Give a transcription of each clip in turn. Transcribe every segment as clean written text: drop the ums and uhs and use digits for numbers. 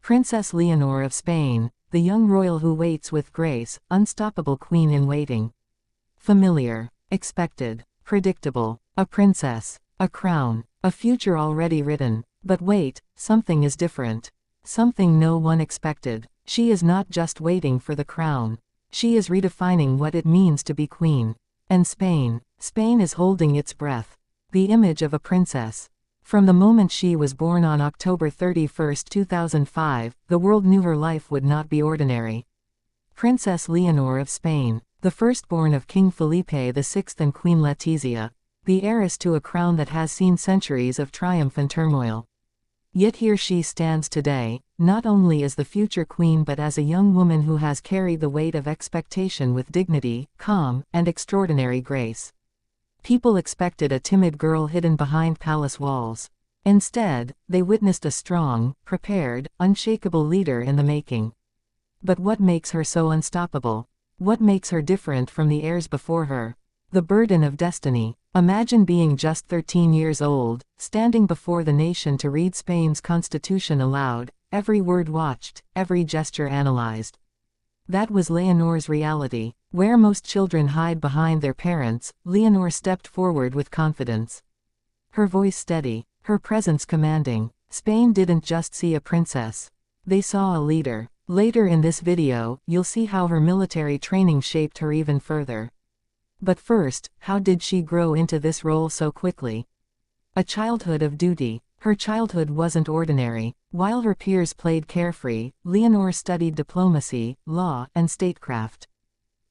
Princess Leonor of Spain, the young royal who waits with grace, unstoppable queen in waiting. Familiar, expected, predictable, a princess, a crown, a future already written. But wait, something is different. Something no one expected. She is not just waiting for the crown. She is redefining what it means to be queen. And Spain is holding its breath. The image of a princess. From the moment she was born on October 31, 2005, the world knew her life would not be ordinary. Princess Leonor of Spain, the firstborn of King Felipe VI and Queen Letizia, the heiress to a crown that has seen centuries of triumph and turmoil. Yet here she stands today, not only as the future queen but as a young woman who has carried the weight of expectation with dignity, calm, and extraordinary grace. People expected a timid girl hidden behind palace walls. Instead, they witnessed a strong, prepared, unshakable leader in the making. But what makes her so unstoppable? What makes her different from the heirs before her? The burden of destiny. Imagine being just 13 years old, standing before the nation to read Spain's constitution aloud, every word watched, every gesture analyzed. That was Leonor's reality. Where most children hide behind their parents, Leonor stepped forward with confidence. Her voice steady, her presence commanding. Spain didn't just see a princess. They saw a leader. Later in this video, you'll see how her military training shaped her even further. But first, how did she grow into this role so quickly? A childhood of duty. Her childhood wasn't ordinary. While her peers played carefree, Leonor studied diplomacy, law, and statecraft.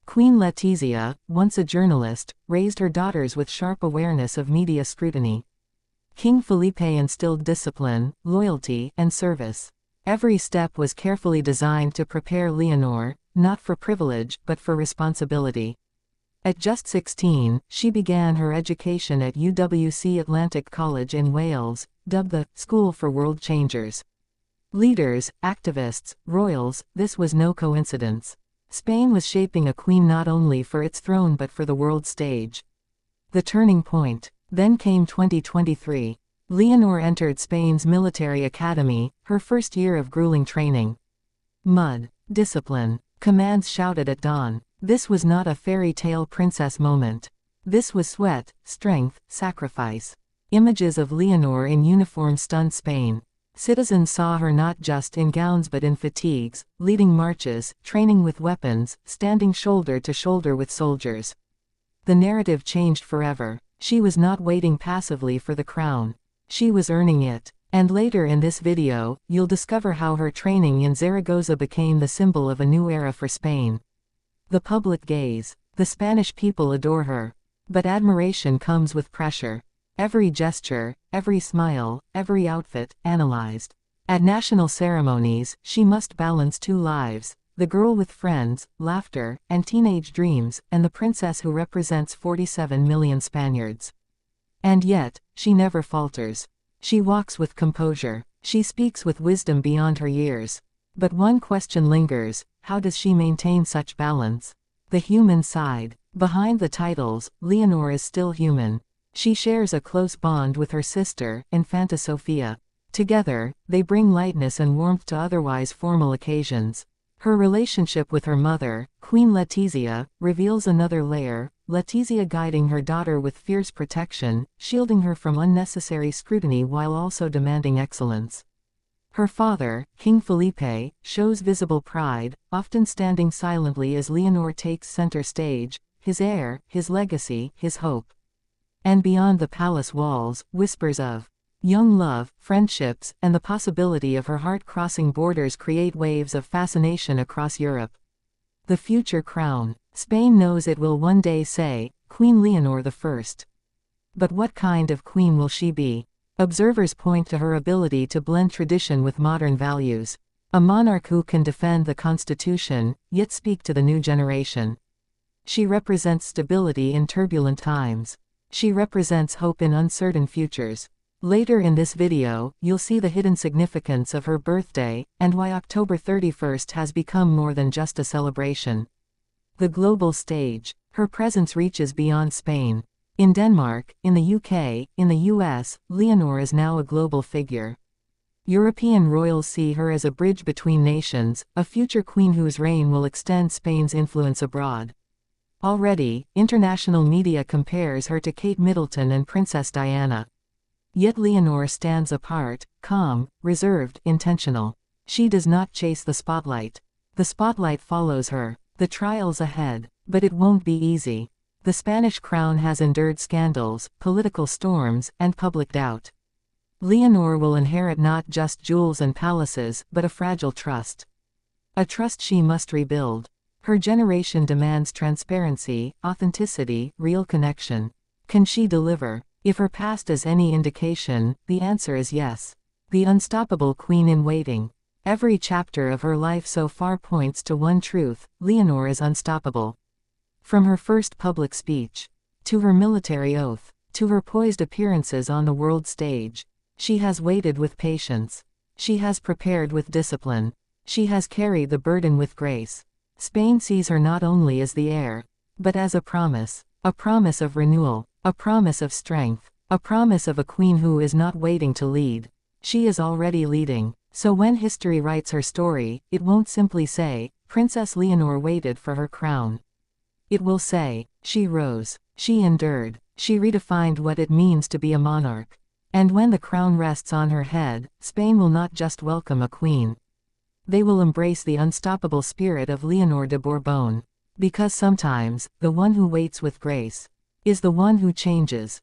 Queen Letizia, once a journalist, raised her daughters with sharp awareness of media scrutiny. King Felipe instilled discipline, loyalty, and service. Every step was carefully designed to prepare Leonor, not for privilege but for responsibility. At just 16, she began her education at UWC Atlantic College in Wales, dubbed the School for World Changers. Leaders, activists, royals, this was no coincidence. Spain was shaping a queen not only for its throne but for the world stage. The turning point. Then came 2023. Leonor entered Spain's military academy, her first year of grueling training. Mud, discipline, commands shouted at dawn. This was not a fairy tale princess moment. This was sweat, strength, sacrifice. Images of Leonor in uniform stunned Spain. Citizens saw her not just in gowns but in fatigues, leading marches, training with weapons, standing shoulder to shoulder with soldiers. The narrative changed forever. She was not waiting passively for the crown. She was earning it. And later in this video, you'll discover how her training in Zaragoza became the symbol of a new era for Spain. The public gaze. The Spanish people adore her. But admiration comes with pressure. Every gesture, every smile, every outfit, analyzed. At national ceremonies, she must balance two lives: the girl with friends, laughter, and teenage dreams, and the princess who represents 47 million Spaniards. And yet, she never falters. She walks with composure. She speaks with wisdom beyond her years. But one question lingers: how does she maintain such balance? The human side. Behind the titles, Leonor is still human. She shares a close bond with her sister, Infanta Sofia. Together, they bring lightness and warmth to otherwise formal occasions. Her relationship with her mother, Queen Letizia, reveals another layer, Letizia guiding her daughter with fierce protection, shielding her from unnecessary scrutiny while also demanding excellence. Her father, King Felipe, shows visible pride, often standing silently as Leonor takes center stage, his heir, his legacy, his hope. And beyond the palace walls, whispers of young love, friendships, and the possibility of her heart crossing borders create waves of fascination across Europe. The future crown. Spain knows it will one day say, Queen Leonor I. But what kind of queen will she be? Observers point to her ability to blend tradition with modern values. A monarch who can defend the constitution, yet speak to the new generation. She represents stability in turbulent times. She represents hope in uncertain futures. Later in this video, you'll see the hidden significance of her birthday, and why October 31st has become more than just a celebration. The global stage. Her presence reaches beyond Spain. In Denmark, in the UK, in the US, Leonor is now a global figure. European royals see her as a bridge between nations, a future queen whose reign will extend Spain's influence abroad. Already, international media compares her to Kate Middleton and Princess Diana. Yet Leonor stands apart, calm, reserved, intentional. She does not chase the spotlight. The spotlight follows her. The trial's ahead. But it won't be easy. The Spanish crown has endured scandals, political storms, and public doubt. Leonor will inherit not just jewels and palaces, but a fragile trust. A trust she must rebuild. Her generation demands transparency, authenticity, real connection. Can she deliver? If her past is any indication, the answer is yes. The unstoppable queen in waiting. Every chapter of her life so far points to one truth: Leonor is unstoppable. From her first public speech, to her military oath, to her poised appearances on the world stage, she has waited with patience. She has prepared with discipline. She has carried the burden with grace. Spain sees her not only as the heir, but as a promise of renewal, a promise of strength, a promise of a queen who is not waiting to lead. She is already leading. So when history writes her story, it won't simply say, Princess Leonor waited for her crown. It will say, she rose, she endured, she redefined what it means to be a monarch. And when the crown rests on her head, Spain will not just welcome a queen. They will embrace the unstoppable spirit of Leonor de Bourbon. Because sometimes, the one who waits with grace is the one who changes.